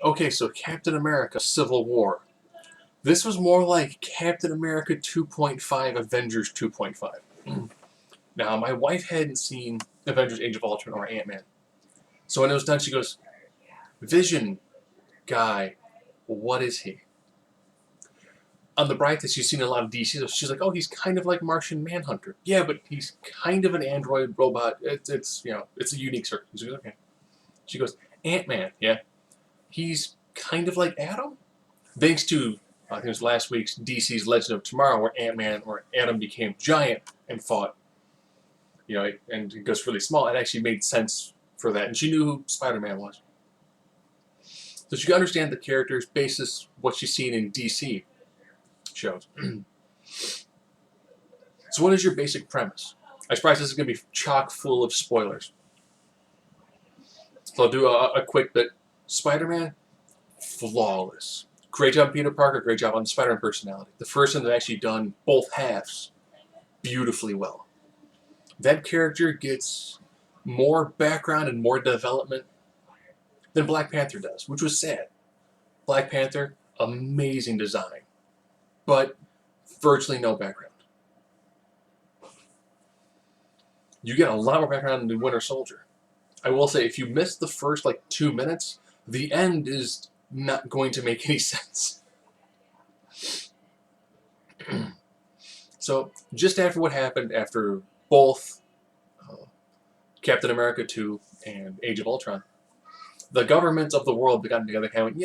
Okay, so Captain America Civil War. This was more like Captain America 2.5, Avengers 2.5. Now, my wife hadn't seen Avengers Age of Ultron or Ant-Man. So when it was done, she goes, Vision guy, what is he? On the bright that she's seen a lot of DC, so she's like, oh, he's kind of like Martian Manhunter. Yeah, but he's kind of an android robot. It's it's a unique circumstance. She goes, okay. She goes, Ant-Man, yeah. He's kind of like Atom? Thanks to, I think it was last week's DC's Legend of Tomorrow, where Ant-Man or Atom became giant and fought, and it goes really small. It actually made sense for that. And she knew who Spider-Man was. So she could understand the character's basis, what she's seen in DC shows. So what is your basic premise? I surprise this is going to be chock full of spoilers. So I'll do a quick bit. Spider-Man, flawless. Great job, Peter Parker. Great job on the Spider-Man personality. The first one that actually done both halves beautifully well. That character gets more background and more development than Black Panther does, which was sad. Black Panther, amazing design, but virtually no background. You get a lot more background in the Winter Soldier. I will say, if you miss the first 2 minutes, the end is not going to make any sense. So, just after what happened after both Captain America 2 and Age of Ultron, the governments of the world got together and went,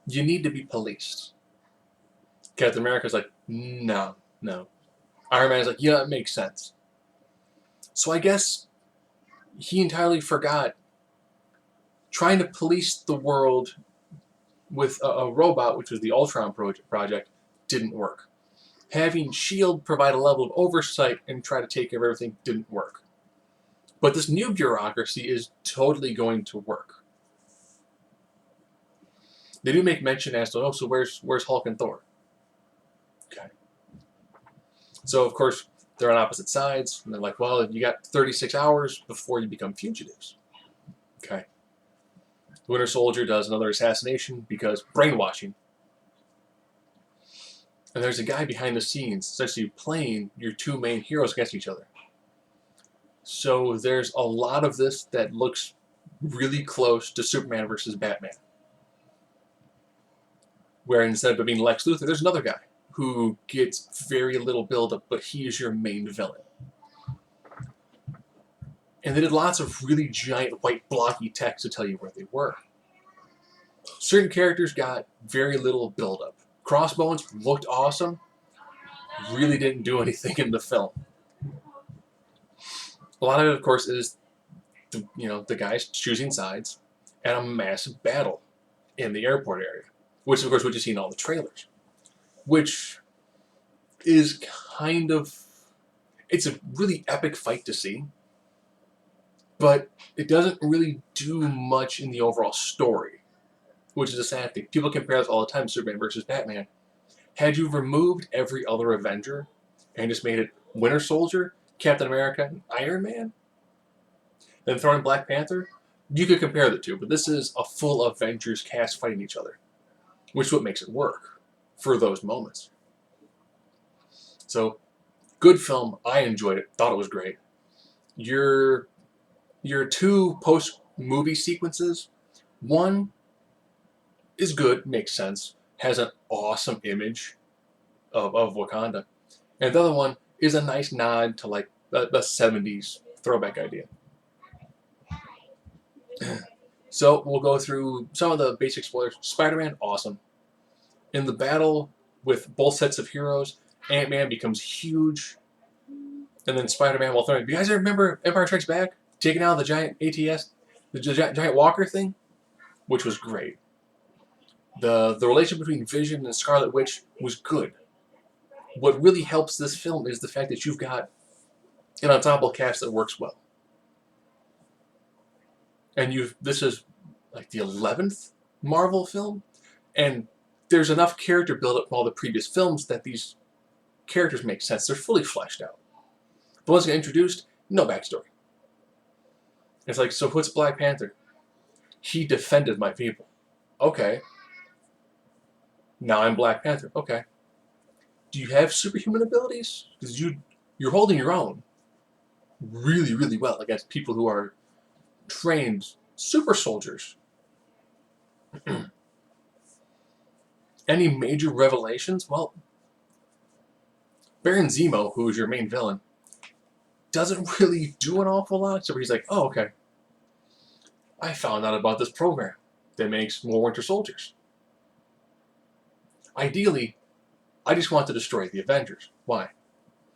you need to be policed. Captain America's like, no. Iron Man's like, yeah, it makes sense. So I guess he entirely forgot trying to police the world with a robot, which was the Ultron project, didn't work. Having S.H.I.E.L.D. provide a level of oversight and try to take care of everything didn't work. But this new bureaucracy is totally going to work. They do make mention as to, so where's Hulk and Thor? Okay. So, of course, they're on opposite sides, and they're like, well, you got 36 hours before you become fugitives. Okay. The Winter Soldier does another assassination because brainwashing. And there's a guy behind the scenes essentially playing your two main heroes against each other. So there's a lot of this that looks really close to Superman versus Batman. Where instead of being Lex Luthor, there's another guy who gets very little buildup, but he is your main villain. And they did lots of really giant white blocky text to tell you where they were. Certain characters got very little buildup. Crossbones looked awesome, really didn't do anything in the film. A lot of it, of course, is the guys choosing sides and a massive battle in the airport area, which is, of course, what you see in all the trailers. Which is it's a really epic fight to see, but it doesn't really do much in the overall story, which is a sad thing. People compare this all the time, Superman versus Batman. Had you removed every other Avenger and just made it Winter Soldier, Captain America, and Iron Man, then throw in Black Panther, you could compare the two, but this is a full Avengers cast fighting each other, which is what makes it work for those moments. So, good film. I enjoyed it. Thought it was great. Your two post-movie sequences, one is good, makes sense, has an awesome image of Wakanda, and the other one is a nice nod to the 70s throwback idea. So we'll go through some of the basic spoilers. Spider-Man, awesome. In the battle with both sets of heroes, Ant-Man becomes huge, and then Spider-Man will throw it. You guys remember Empire Strikes Back? Taking out the giant ATS, the giant walker thing? Which was great. The relation between Vision and Scarlet Witch was good. What really helps this film is the fact that you've got an ensemble cast that works well. And this is the 11th Marvel film, and there's enough character build-up from all the previous films that these characters make sense. They're fully fleshed out. The ones that get introduced, no backstory. It's so what's Black Panther? He defended my people. Okay. Now I'm Black Panther. Okay. Do you have superhuman abilities? Because you're holding your own really, really well against people who are trained super soldiers. Any major revelations? Well, Baron Zemo, who is your main villain, doesn't really do an awful lot. So he's like, oh, okay. I found out about this program that makes more Winter Soldiers. Ideally, I just want to destroy the Avengers. Why?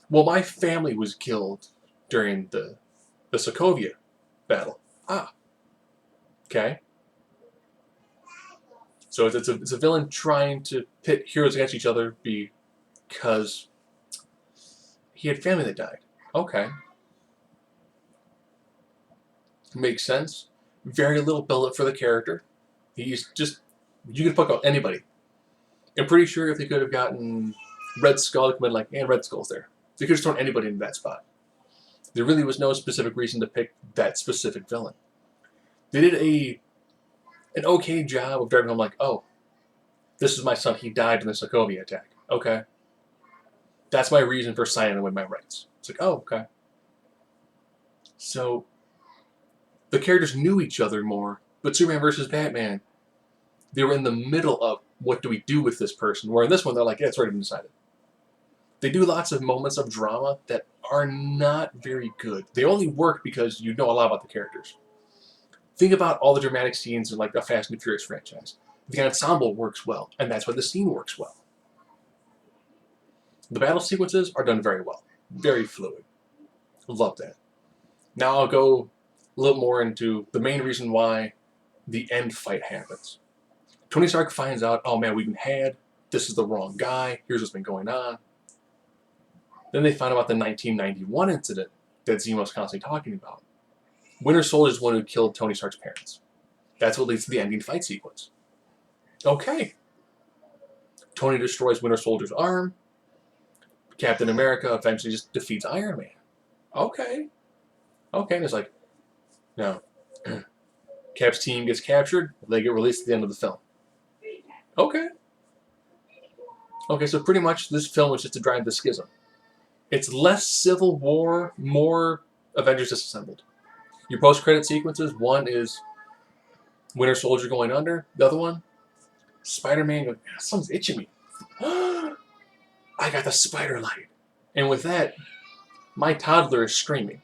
Well, my family was killed during the Sokovia battle. Ah, okay. So it's a villain trying to pit heroes against each other because he had family that died. Okay. Makes sense. Very little build-up for the character. He's just... You could fuck out anybody. I'm pretty sure if they could have gotten Red Skull, they could have been like, and Red Skull's there. They could have thrown anybody into that spot. There really was no specific reason to pick that specific villain. They did an okay job of driving home like, oh, this is my son, he died in the Sokovia attack. Okay. That's my reason for signing away my rights. It's like, oh, okay. So, the characters knew each other more, but Superman versus Batman, they were in the middle of, what do we do with this person? Where in this one, they're like, yeah, it's already been decided. They do lots of moments of drama that are not very good. They only work because you know a lot about the characters. Think about all the dramatic scenes in like a Fast and Furious franchise. The ensemble works well, and that's why the scene works well. The battle sequences are done very well. Very fluid. Love that. Now I'll go a little more into the main reason why the end fight happens. Tony Stark finds out, oh man, we've been had. This is the wrong guy. Here's what's been going on. Then they find out about the 1991 incident that Zemo's constantly talking about. Winter Soldier is the one who killed Tony Stark's parents. That's what leads to the ending fight sequence. Okay. Tony destroys Winter Soldier's arm. Captain America eventually just defeats Iron Man. Okay. Okay, and it's like, no. Cap's team gets captured. They get released at the end of the film. Okay. Okay, so pretty much this film was just to drive the schism. It's less Civil War, more Avengers Disassembled. Your post-credit sequences, one is Winter Soldier going under. The other one, Spider-Man going, something's itching me. I got the spider light. And with that, my toddler is screaming.